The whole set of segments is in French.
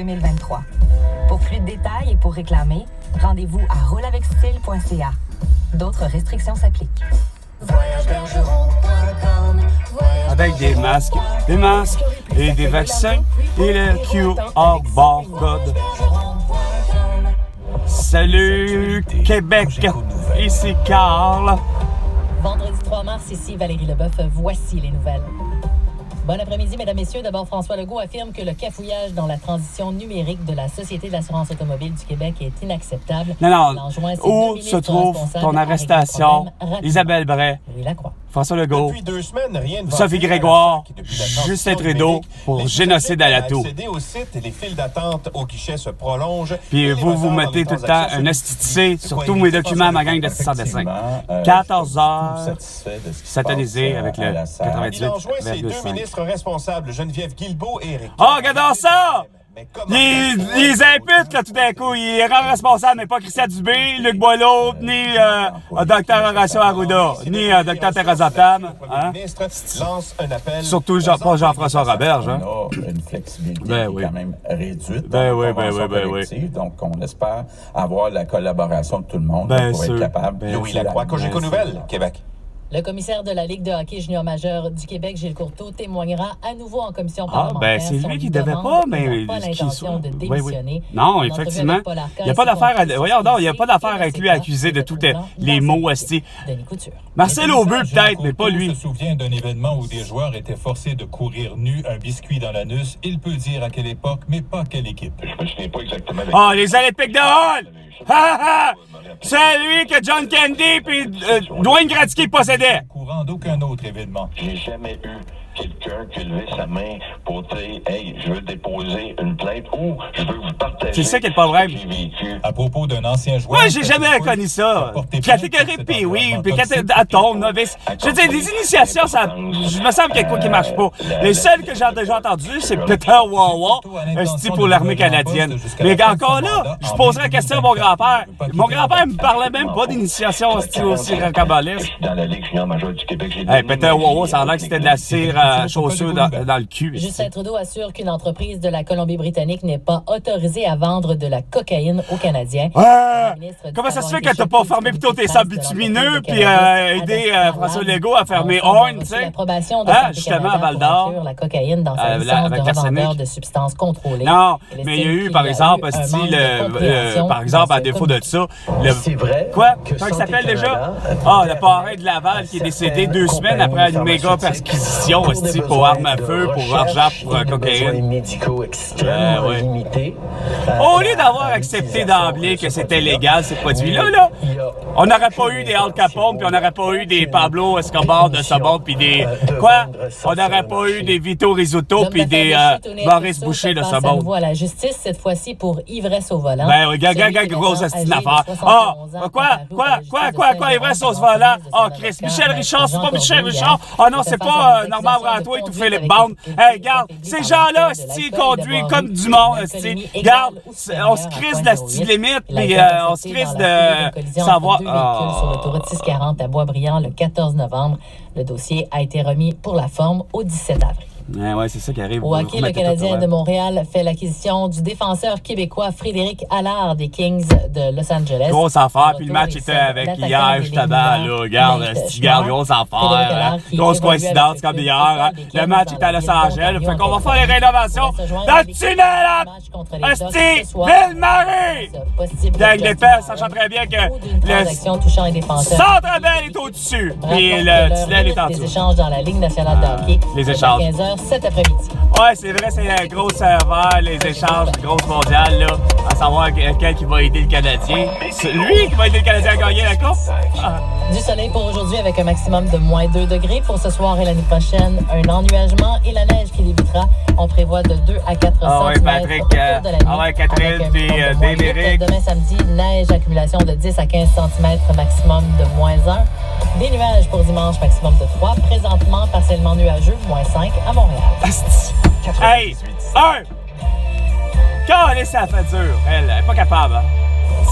2023. Pour plus de détails et pour réclamer, rendez-vous à rouleavecstyle.ca. D'autres restrictions s'appliquent. Avec des masques et des vaccins et le QR barcode. Salut Québec, ici Carl. Vendredi 3 mars, ici Valérie Leboeuf, voici les nouvelles. Bon après-midi, mesdames, messieurs. D'abord, François Legault affirme que le cafouillage dans la transition numérique de la Société de l'assurance automobile du Québec est inacceptable. Non. Où se trouve ton arrestation? Isabelle Bray, Louis Lacroix. François Legault, Depuis 2 semaines, rien ne va Sophie plus Grégoire, à la transition Justin Trudeau numérique. pour Les génocide à la toux. accéder au site et les files d'attente au guichet se prolongent. Puis Et les vous retards dans mettez les tout le temps transactions un se esti multiplient. sur tous mes documents, ma gang de 605. 14 heures, satanisé avec le Il enjoint ses 2 88,5. ministres responsables, Geneviève Guilbeault et Éric. Oh, regardons ça! Mais comment Ils imputent, là, tout d'un coup. Ils rendent responsable, mais pas Christian Dubé, Luc Boileau, ni Dr Horacio Arruda, ni Dr Teresa Tam. Hein? lance un appel. Surtout pas Jean-François Roberge. Hein? On a une flexibilité Ben qui oui. est quand même réduite Ben dans oui, la ben convention oui, ben collective. Donc, on espère avoir la collaboration de tout le monde Ben pour sûr. être capable Ben Louis sûr. Lacroix, Cogeco Nouvelles, Québec. Le commissaire de la Ligue de hockey junior majeur du Québec, Gilles Courteau, témoignera à nouveau en commission parlementaire. Ben c'est sur lui qui une devait demande pas, qui mais n'a pas l'intention de Oui, démissionner. Non, En entrevue effectivement. avec Paul Arcand, Il n'y a pas d'affaire à. ici, Voyons donc, il n'y a pas d'affaire et avec lui ses accusé de cartes tous de les blanc mots esti. Denis Couture. Marcel Aubeux, peut-être, mais pas Courteau lui. se souvient d'un événement où des joueurs étaient forcés de courir nus, un biscuit dans l'anus. Il peut dire à quelle époque, mais pas quelle équipe. Je me souviens pas exactement. Ah, les Olympiques de Hall! Ha ha! C'est lui que John Candy puis Dwayne Gretzky possédaient. Au courant d'aucun autre événement. J'ai jamais eu quelqu'un qui a levé sa main pour dire « Hey, je veux déposer une plainte ou je veux vous partager C'est ça qui est le problème. ce que j'ai vécu. » À propos d'un ancien joueur... Moi, j'ai jamais connu ça. Catégorie puis oui, puis atome, novice. Je veux dire, des initiations, ça, je me semble qu'il y a quoi qui marche pas. Les seuls que j'ai déjà entendus, c'est Peter Wawa, esti pour l'armée canadienne. Mais encore là, je poserais la question à mon grand-père. Mon grand-père me parlait même pas d'initiation esti aussi Je rocambolesque. suis dans la Ligue junior majeure du Québec. J'ai Hey, Peter Wawa, ça a l'air que c'était de la cire à chaussure dans le cul. Justin Trudeau assure qu'une entreprise de la Colombie-Britannique n'est pas autorisée à vendre de la cocaïne aux Canadiens. Ah! Le ministre dit Comment ça se fait avoir que t'as été pas choqué formé du plutôt tes phrase sables de bitumineux l'entreprise puis canadienne aidé avec François Laval. Legault à fermer Ensemble, Horn, on tu a sais? reçu l'approbation de Ah, Santé justement, Canada à Val pour d'Or. inclure la cocaïne dans sa Avec licence de arsenic. revendeur de substances contrôlées. Non, Elle mais il y a estime eu, qu'il par y a exemple, eu un esti, manque de compréhension par exemple, dans à ce défaut de ça, C'est vrai. Quoi? que Comment il Santé s'appelle déjà? Canada Ah, le parrain de Laval qui est décédé 2 semaines après une méga perquisition, esti, pour armes à feu, pour argent, pour cocaïne. médicaux extrêmement ouais. limités. Au lieu d'avoir accepté d'emblée que c'était légal, ces produits-là, là, on n'aurait pas eu des Al Capone, puis on n'aurait pas eu des Pablo Escobar de ce monde, puis des... Quoi? On n'aurait pas eu des Vito Risotto, puis des Maurice Boucher de ce à monde. nouveau à la justice, cette fois-ci pour ivresse au volant. Ben oui, Celui gaga, qui est grosse maintenant estime âgé de affaire. 71 Ah, ans, quoi, comparu quoi, à la quoi, justice quoi, de quoi, il reste Saint-Laurent sauce volant. de Ah, son Chris, avocat, Michel Richard, c'est pas Jean Michel Corbeau, Richard. hier, Ah non, fait c'est face à pas des Normand accusations de Brantois et tout conduite Philippe avec Bond. excès Hey, regarde, conduite ces par gens-là, l'alcool, esti, de conduisent l'alcool, comme de du monde, l'alcoolémie esti. égale Regarde, ou on se supérieure crisse à de la 0,8. petite limite, Il a puis été on se intercepté crisse dans la foulée d'une de collision savoir... entre deux véhicules sur l'autoroute 640 à Boisbriand le 14 novembre. Le dossier a été remis pour la forme au 17 avril. Ouais, c'est ça qui arrive. Au hockey, le Canadien de Montréal fait l'acquisition du défenseur québécois Frédéric Allard des Kings de Los Angeles. Grosse affaire, puis le Retour, match il était cède avec l'attaquant hier, des justement, Lignes là. Verts, Regarde, Nate regarde, Schmarr. grosse Frédéric affaire. Allard, qui Grosse évolue avec coïncidence le comme club hier. total Hein. des Le Kings match dans était à la Los ville Angeles. d'Ontario Fait qu'on va en faire les rénovations Québec. Se joindre dans à le l'équipe tunnel du à match contre les Ducks Esti, ce soir. Ville-Marie! Possible Gang de d'épais, sachant très bien que ou d'une le transaction touchant les défenseurs. Centre Bell est au-dessus, puis Rappelons le que tunnel est en les dessous. échanges dans la Ligue nationale de hockey. les c'est échanges. à 15h cet après-midi. Ouais, c'est vrai, c'est un gros serveur, les échanges, grosse mondiale, là, à savoir quel qui va aider le Canadien. C'est lui qui va aider le Canadien à gagner la Coupe. Ah. Du soleil pour aujourd'hui avec un maximum de moins 2 degrés. Pour ce soir et l'année prochaine, un ennuagement et la neige qui débutera. On prévoit de 2 à 4 Ah ouais, cm Patrick, au cours de la nuit. ah ouais, Catherine, avec un puis, minimum de moins Déméric. 8. Demain samedi, neige, accumulation de 10 à 15 cm, maximum de moins 1. Des nuages pour dimanche, maximum de 3. Présentement, partiellement nuageux, moins 5 à Montréal. Hey! Quand elle est, ça fait dur. Elle est pas capable, hein?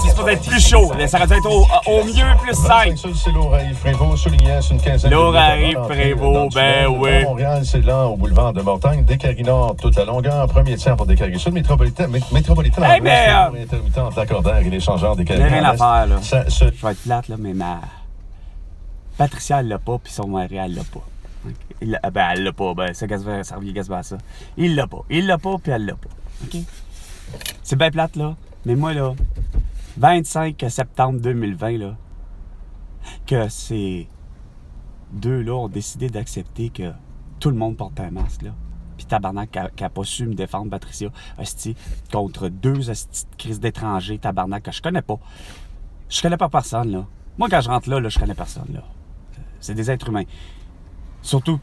c'est supposé être plus chaud. Ça aurait dû être au mieux plus 5. C'est Laura-Yves Prévost, soulignant sur une quinzaine de Laura-Yves Prévost, ben oui. Montréal, c'est lent au boulevard de Mortagne. Décarie Nord, toute la longueur. Premier tiers pour Décarie Sud. Métropolitain intermittent entre l'accordaire et l'échangeur Décarie Nord. J'ai rien à faire, là. Je vais être plate, là, mais Patricia, elle l'a pas, puis son mari, elle l'a pas. Okay. Elle l'a pas. Ben, ça revient quasiment à ça. Il l'a pas, puis elle l'a pas. OK? C'est bien plate, là. Mais moi, là, 25 septembre 2020, là, que ces deux-là ont décidé d'accepter que tout le monde porte un masque, là. Puis tabarnak qui a pas su me défendre, Patricia, hostie, contre deux hosties de crises d'étrangers, tabarnak, que je connais pas. Je connais pas personne, là. Moi, quand je rentre là, je connais personne, là. C'est des êtres humains. Surtout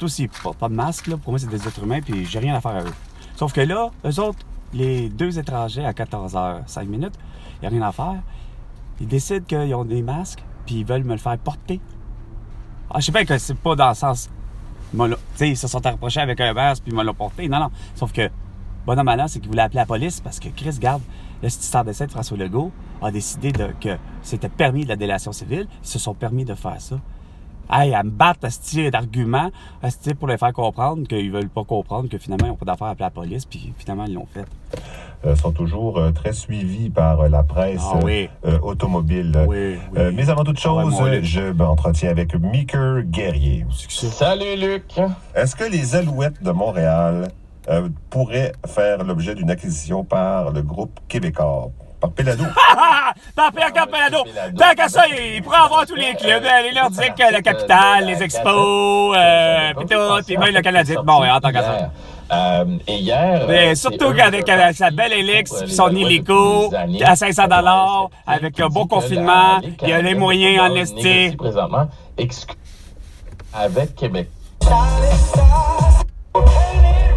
s'ils portent pas de masque, là, pour moi, c'est des êtres humains, puis j'ai rien à faire à eux. Sauf que là, eux autres, les deux étrangers à 14h05, il n'y a rien à faire. Ils décident qu'ils ont des masques, puis ils veulent me le faire porter. Ah, je sais bien que c'est pas dans le sens... Tu sais, ils se sont approchés avec un masque, puis ils me l'ont porté. Non. Sauf que, bonhomme malin, c'est qu'ils voulaient appeler la police, parce que Chris, garde, le citoyen d'essai de François Legault a décidé que c'était permis de la délation civile. Ils se sont permis de faire ça. Hey, à me battre à ce type d'arguments, pour les faire comprendre qu'ils veulent pas comprendre, que finalement, ils n'ont pas d'affaire à appeler la police, puis finalement, ils l'ont fait. Sont toujours très suivis par la presse automobile. Oui. Mais avant toute chose, je m'entretiens avec Meeker Guerrier. Salut, Luc. Est-ce que les Alouettes de Montréal pourraient faire l'objet d'une acquisition par le groupe québécois? Par Pelado. Par Pierre Pelado. Tant qu'à ça, il pourrait avoir tous les clubs. Il leur dit que la capitale, les expos, puis tout, puis même le Canadien de Montréal, tant qu'à ça. Et hier... Mais surtout qu'avec sa belle Elix puis son hélico à 500$, avec un beau confinement, il y a les moyens en esti. Présentement, avec Québec.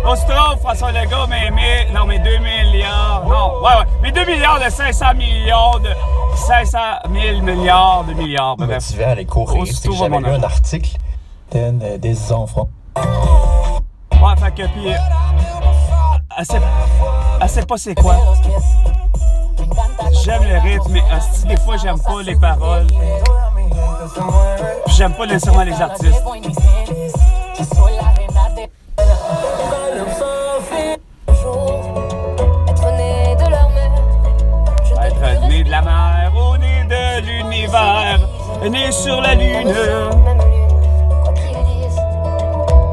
On se trouve, François Legault, mais 2 milliards. Non, mais 2 milliards de 500 millions de 500 000 milliards de milliards. Bref. Motivé à aller courir. J'avais lu un article des enfants. Ouais, fait que puis elle sait pas c'est quoi. J'aime le rythme, mais des fois j'aime pas les paroles. J'aime pas nécessairement les artistes. Être né de la mer, au nez de l'univers, né sur la lune.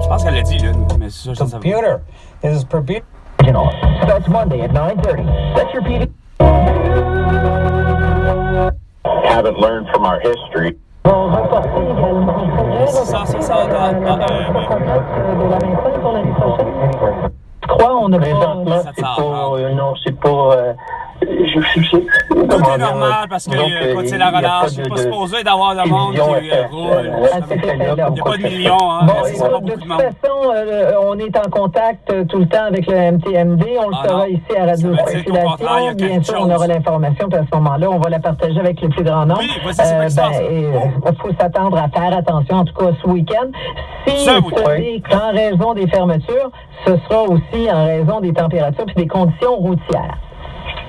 Je pense qu'elle l'a dit, Lune, mais ça, je sais pas. Computer is starts Monday at 9:30. That's your PD. Haven't learned from our history. Je crois on a c'est pas tout est normal parce que quand c'est la relâche, c'est pas supposé d'avoir le monde qui roule. Il n'y a pas de millions, hein. De toute façon, on est en contact tout le temps avec le MTMD. On le fera ici à Radio Circulation. Bien sûr, on aura l'information, puis à ce moment-là, on va la partager avec le plus grand nombre. Oui, voici c'est quoi qui se passe. Il faut s'attendre à faire attention, en tout cas ce week-end. Si en raison des fermetures, ce sera aussi en raison des températures et des conditions routières.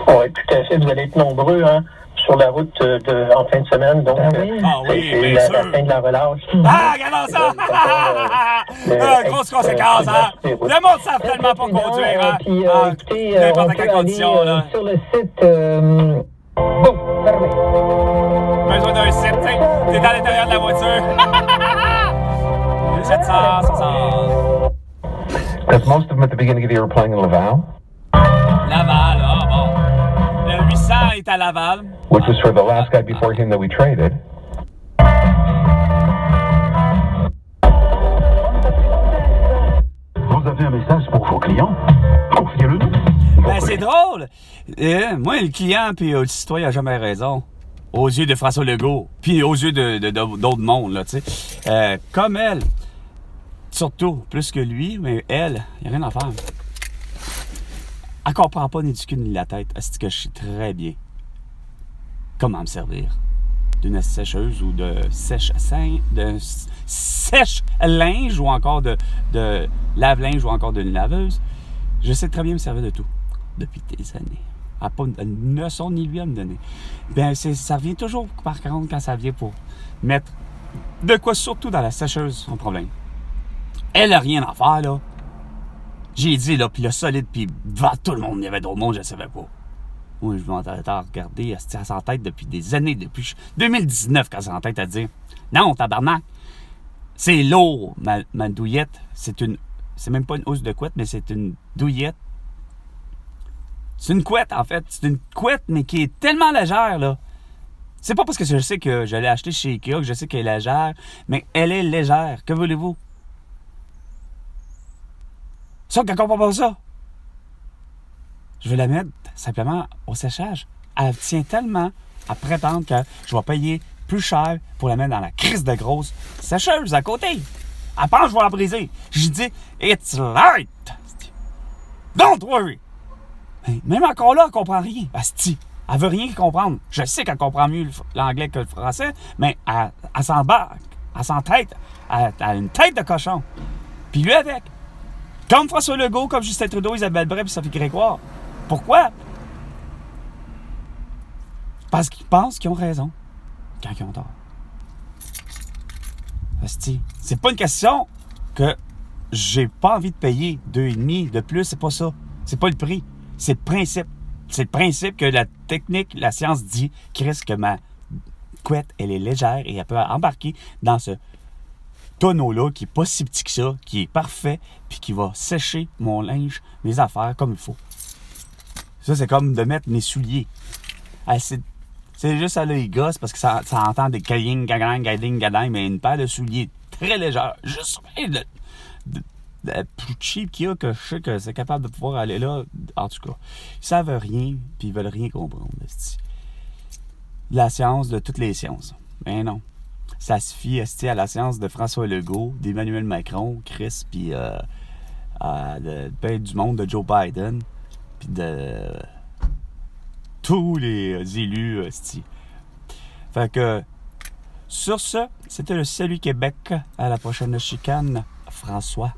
Oui, tout à fait. Vous allez être nombreux sur la route en fin de semaine. Donc, c'est la fin de la relâche. Regardons ça! Grosse conséquence, hein? Le monde ne savent tellement pas conduire, Puis, écoutez, on peut aller sur le site... fermé. Besoin d'un site, t'es dans l'intérieur de la voiture. 700. Because most of them at the beginning of the year were playing in Laval. Laval, bon. Le 800 est à Laval. Which was for the last guy before him that we traded. Vous avez un message pour vos clients? Confiez-le nous. Ben, c'est drôle. Moi, le client puis le citoyen n'a jamais raison. Aux yeux de François Legault. Puis aux yeux d'autres mondes, là, tu sais. Comme elle. Surtout, plus que lui, mais elle, il n'y a rien à faire. Elle ne comprend pas ni du cul ni de la tête. C'est que je sais très bien comment me servir d'une sécheuse ou de sèche-linge ou encore de lave-linge ou encore d'une laveuse. Je sais très bien me servir de tout depuis des années. Elle n'a pas une leçon ni lui à me donner. Bien, ça revient toujours, par contre, quand ça vient pour mettre de quoi, surtout dans la sécheuse, son problème. Elle n'a rien à faire, là. J'ai dit, là, puis le solide, puis devant tout le monde, il y avait d'autres monde, je ne savais pas. Moi, je m'entendais à regarder, elle s'en tête depuis des années, depuis 2019, quand elle s'en tête à dire non, tabarnak, c'est lourd, ma douillette. C'est même pas une housse de couette, mais c'est une douillette. C'est une couette, en fait. C'est une couette, mais qui est tellement légère, là. C'est pas parce que je sais que je l'ai acheté chez Ikea que je sais qu'elle est légère, mais elle est légère. Que voulez-vous? Ça, quand on comprend pas ça, je vais la mettre simplement au séchage. Elle tient tellement à prétendre que je vais payer plus cher pour la mettre dans la crise de grosse sécheuse à côté. Elle pense que je vais la briser. Je dis, it's light. Don't worry. Mais même encore là, elle comprend rien. Asti. Elle veut rien comprendre. Je sais qu'elle comprend mieux l'anglais que le français, mais elle s'embarque. Elle s'entête. Elle a une tête de cochon. Puis lui avec. Comme François Legault, comme Justin Trudeau, Isabelle Bray et Sophie Grégoire. Pourquoi? Parce qu'ils pensent qu'ils ont raison quand ils ont tort. Asti. C'est pas une question que j'ai pas envie de payer 2,5 de plus, c'est pas ça. C'est pas le prix. C'est le principe. C'est le principe que la technique, la science dit, Chris, que ma couette, elle est légère et elle peut embarquer dans ce tonneau-là qui est pas si petit que ça, qui est parfait, puis qui va sécher mon linge, mes affaires comme il faut. Ça, c'est comme de mettre mes souliers. C'est juste à l'œil gosse parce que ça entend des galing, galing, mais une paire de souliers très légère, juste plus cheap qu'il y a, que je sais que c'est capable de pouvoir aller là. En tout cas, ils savent rien, puis ils veulent rien comprendre. La science de toutes les sciences. Mais non. Ça se fie à la science de François Legault, d'Emmanuel Macron, Chris, puis du monde de Joe Biden, puis de tous les élus. Fait que, sur ce, c'était le Salut Québec. À la prochaine chicane, François.